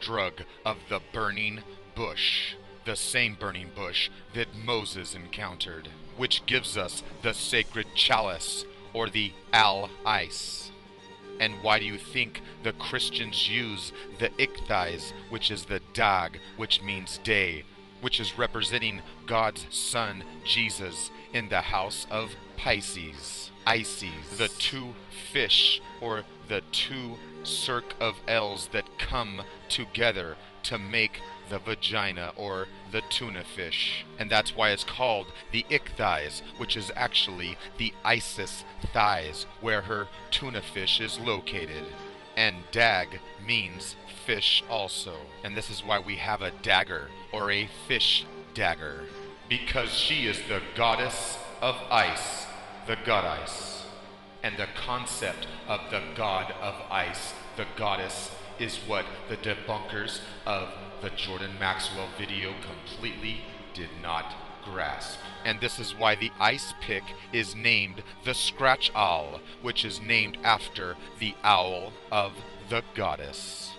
drug of the burning bush, the same burning bush that Moses encountered, which gives us the sacred chalice, or the al-Ice. And why do you think the Christians use the ichthys, which is the dag, which means day, which is representing God's Son, Jesus, in the house of Pisces, Isis, the two fish, or the two cirque of L's that come together to make the vagina, or the tuna fish. And that's why it's called the ichthys, which is actually the Isis thighs, where her tuna fish is located. And dag means fish also. And this is why we have a dagger, or a fish dagger, because she is the goddess of ice, the goddess. And the concept of the god of ice, the goddess, is what the debunkers of the Jordan Maxwell video completely did not grasp. And this is why the ice pick is named the Scratch Owl, which is named after the owl of the goddess,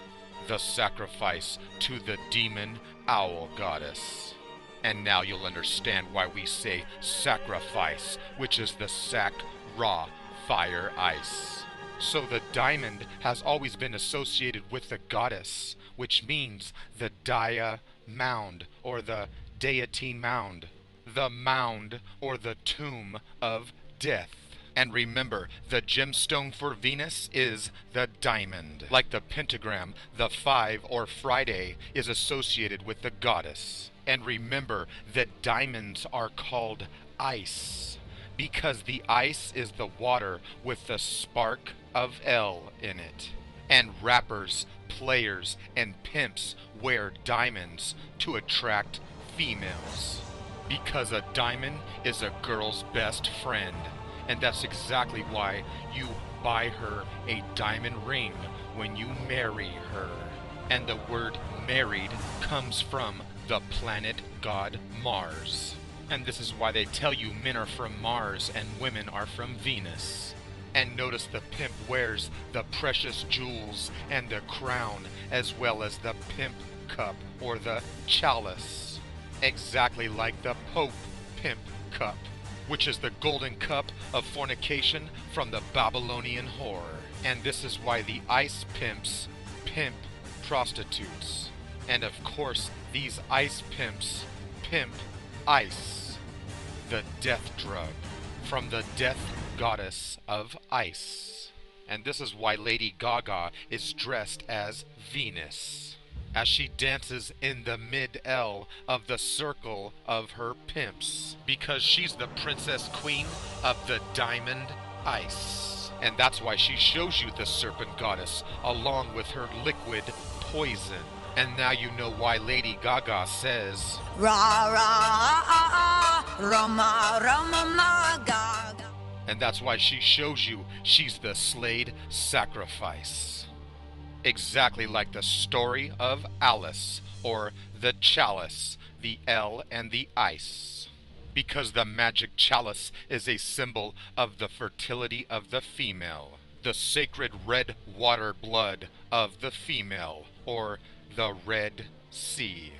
the sacrifice to the demon owl goddess. And now you'll understand why we say sacrifice, which is the sac raw fire ice. So the diamond has always been associated with the goddess, which means the Daya mound, or the deity mound, the mound or the tomb of death. And remember, the gemstone for Venus is the diamond. Like the pentagram, the 5 or Friday is associated with the goddess. And remember that diamonds are called ice, because the ice is the water with the spark of L in it. And rappers, players, and pimps wear diamonds to attract females, because a diamond is a girl's best friend. And that's exactly why you buy her a diamond ring when you marry her. And the word married comes from the planet god Mars. And this is why they tell you men are from Mars and women are from Venus. And notice the pimp wears the precious jewels and the crown, as well as the pimp cup, or the chalice, exactly like the Pope pimp cup, which is the golden cup of fornication from the Babylonian whore. And this is why the ice pimps pimp prostitutes. And of course, these ice pimps pimp ice, the death drug, from the death goddess of ice. And this is why Lady Gaga is dressed as Venus, as she dances in the mid-L of the circle of her pimps, because she's the princess queen of the diamond ice. And that's why she shows you the serpent goddess along with her liquid poison. And now you know why Lady Gaga says, Ra ra Rama Rama Gaga. And that's why she shows you she's the slayed sacrifice. Exactly like the story of Alice, or the chalice, the L and the ice. Because the magic chalice is a symbol of the fertility of the female, the sacred red water blood of the female, or the Red Sea,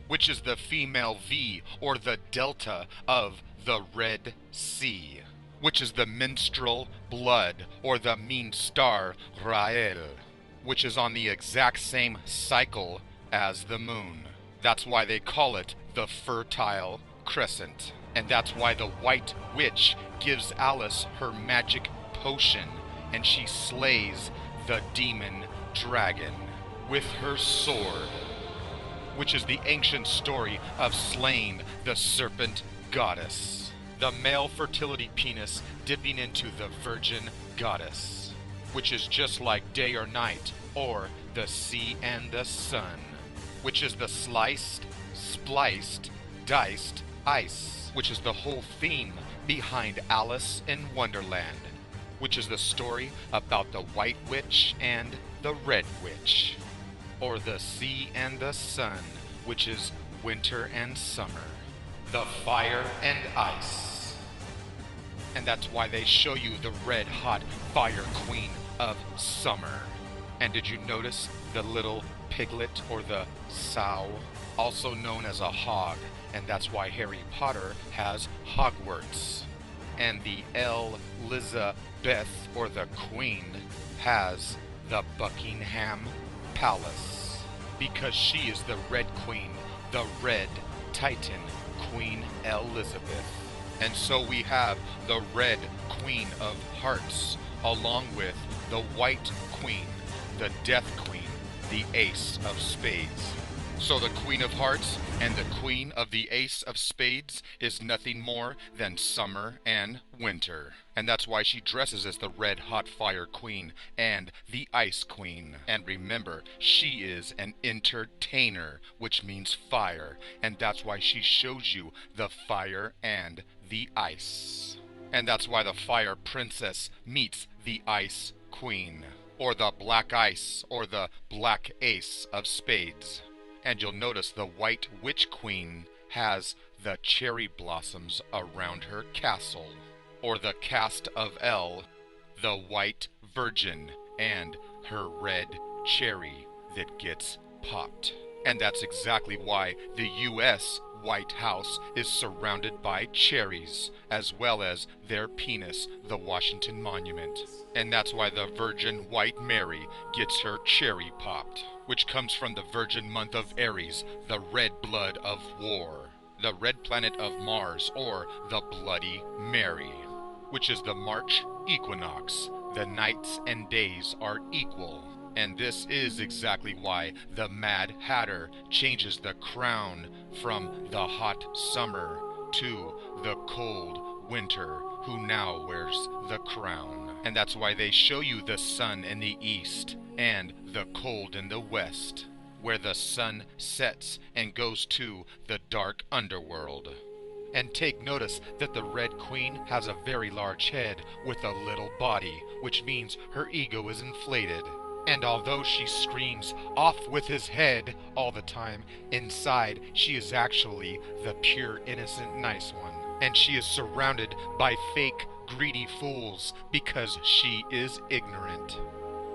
which is the female V, or the delta of the Red Sea, which is the menstrual blood, or the mean star Rael, which is on the exact same cycle as the moon. That's why they call it the Fertile Crescent. And that's why the White Witch gives Alice her magic potion, and she slays the demon dragon with her sword, which is the ancient story of slaying the serpent goddess, the male fertility penis dipping into the virgin goddess, which is just like day or night, or the sea and the sun, which is the sliced, spliced, diced ice, which is the whole theme behind Alice in Wonderland, which is the story about the White Witch and the Red Witch, or the sea and the sun, which is winter and summer, the fire and ice. And that's why they show you the red hot fire queen of summer. And did you notice the little piglet or the sow, also known as a hog, and that's why Harry Potter has Hogwarts. And the Elizabeth or the Queen has the Buckingham Palace, because she is the Red Queen, the Red Titan, Queen Elizabeth. And so we have the Red Queen of Hearts, along with the White Queen, the Death Queen, the Ace of Spades. So the Queen of Hearts and the Queen of the Ace of Spades is nothing more than summer and winter. And that's why she dresses as the Red Hot Fire Queen and the Ice Queen. And remember, she is an entertainer, which means fire. And that's why she shows you the fire and the ice. And that's why the Fire Princess meets the Ice Queen, or the Black Ice, or the Black Ace of Spades. And you'll notice the White Witch Queen has the cherry blossoms around her castle, or the cast of Elle, the White Virgin, and her red cherry that gets popped. And that's exactly why the U.S. White House is surrounded by cherries, as well as their penis, the Washington Monument. And that's why the Virgin White Mary gets her cherry popped, which comes from the virgin month of Aries, the red blood of war, the red planet of Mars, or the Bloody Mary, which is the March equinox. The nights and days are equal. And this is exactly why the Mad Hatter changes the crown from the hot summer to the cold winter, who now wears the crown. And that's why they show you the sun in the east and the cold in the west, where the sun sets and goes to the dark underworld. And take notice that the Red Queen has a very large head with a little body, which means her ego is inflated. And although she screams, "Off with his head," all the time, inside she is actually the pure, innocent, nice one. And she is surrounded by fake, greedy fools because she is ignorant.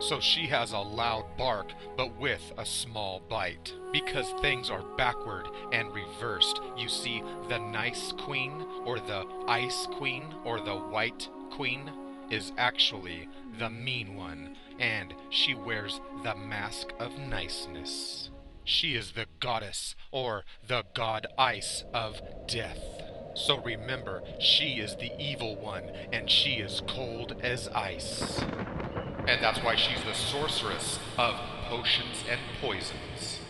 So she has a loud bark, but with a small bite. Because things are backward and reversed. You see, the nice queen, or the ice queen, or the white queen, is actually the mean one, and she wears the mask of niceness. She is the goddess, or the god ice of death. So remember, she is the evil one, and she is cold as ice. And that's why she's the sorceress of potions and poisons.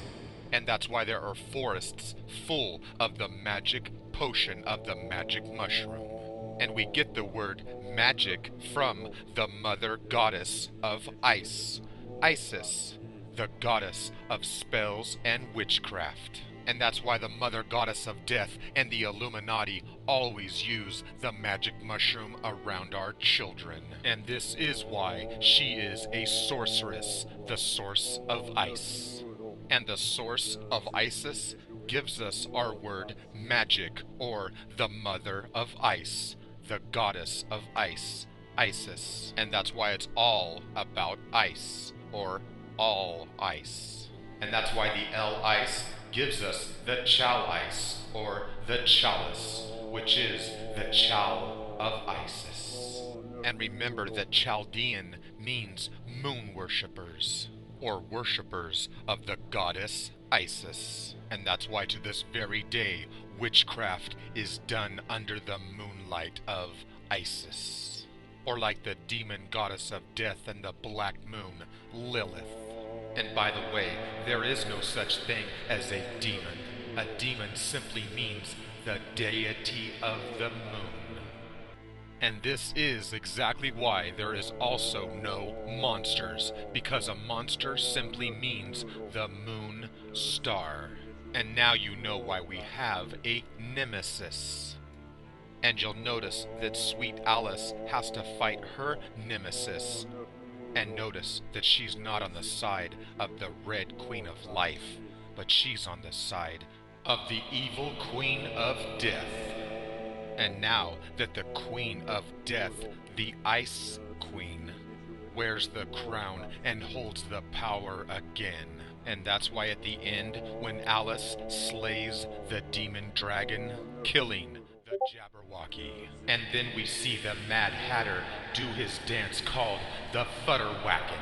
And that's why there are forests full of the magic potion of the magic mushroom. And we get the word magic from the mother goddess of ice, Isis, the goddess of spells and witchcraft. And that's why the mother goddess of death and the Illuminati always use the magic mushroom around our children. And this is why she is a sorceress, the source of ice. And the source of Isis gives us our word magic, or the mother of ice, the goddess of ice, Isis. And that's why it's all about ice, or all ice. And that's why the El Ice gives us the Chal Ice, or the Chalice, which is the Chal of Isis. And remember that Chaldean means moon worshippers, or worshippers of the goddess Isis. And that's why to this very day, witchcraft is done under the moonlight of Isis. Or like the demon goddess of death and the black moon, Lilith. And by the way, there is no such thing as a demon. A demon simply means the deity of the moon. And this is exactly why there is also no monsters, because a monster simply means the moon star. And now you know why we have a nemesis. And you'll notice that Sweet Alice has to fight her nemesis. And notice that she's not on the side of the Red Queen of Life, but she's on the side of the evil Queen of Death. And now that the Queen of Death, the Ice Queen, wears the crown and holds the power again, And that's why at the end, when Alice slays the demon dragon, killing the Jabberwocky, and then we see the Mad Hatter do his dance called the Futterwhacken.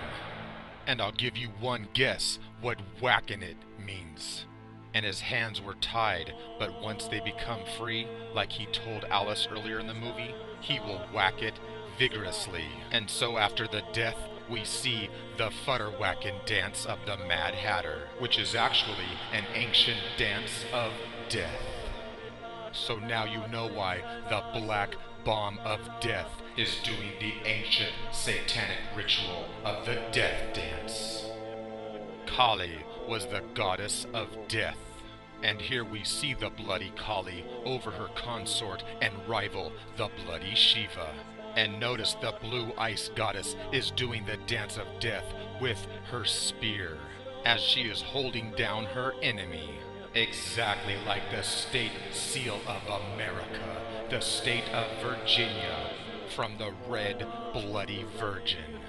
And I'll give you one guess what whacking it means. And his hands were tied, but once they become free, like he told Alice earlier in the movie, he will whack it vigorously. And so after the death, we see the Futterwhacken dance of the Mad Hatter, which is actually an ancient dance of death. So now you know why the Black Bomb of Death is doing the ancient satanic ritual of the death dance. Kali was the goddess of death. And here we see the bloody Kali over her consort and rival, the bloody Shiva. And notice the blue ice goddess is doing the dance of death with her spear, as she is holding down her enemy. Exactly like the state seal of America, the state of Virginia, from the Red Bloody Virgin.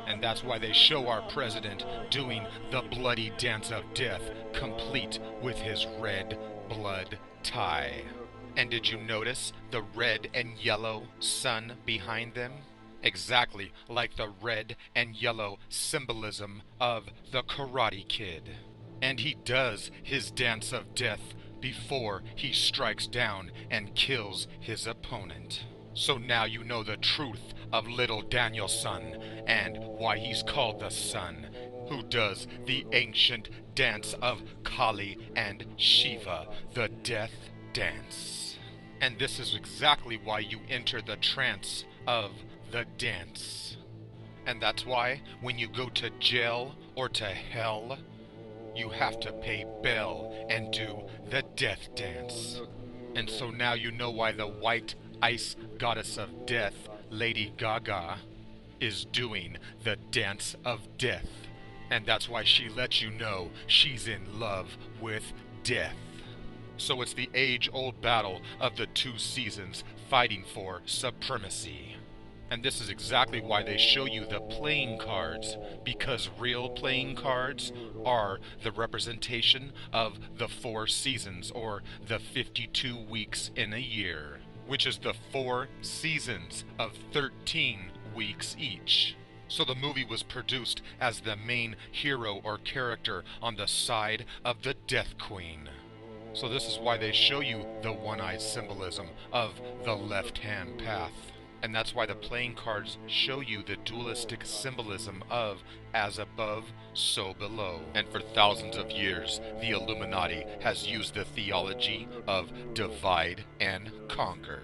And that's why they show our president doing the bloody dance of death, complete with his red blood tie. And did you notice the red and yellow sun behind them? Exactly like the red and yellow symbolism of the Karate Kid. And he does his dance of death before he strikes down and kills his opponent. So now you know the truth of little Daniel-san and why he's called the Sun, who does the ancient dance of Kali and Shiva, the death dance. And this is exactly why you enter the trance of the dance. And that's why when you go to jail or to hell, you have to pay bail and do the death dance. And so now you know why the white ice goddess of death, Lady Gaga, is doing the dance of death. And that's why she lets you know she's in love with death. So it's the age-old battle of the two seasons fighting for supremacy. And this is exactly why they show you the playing cards, because real playing cards are the representation of the 4 seasons, or the 52 weeks in a year, which is the 4 seasons of 13 weeks each. So the movie was produced as the main hero or character on the side of the Death Queen. So this is why they show you the one-eyed symbolism of the left-hand path. And that's why the playing cards show you the dualistic symbolism of as above, so below. And for thousands of years, the Illuminati has used the theology of divide and conquer.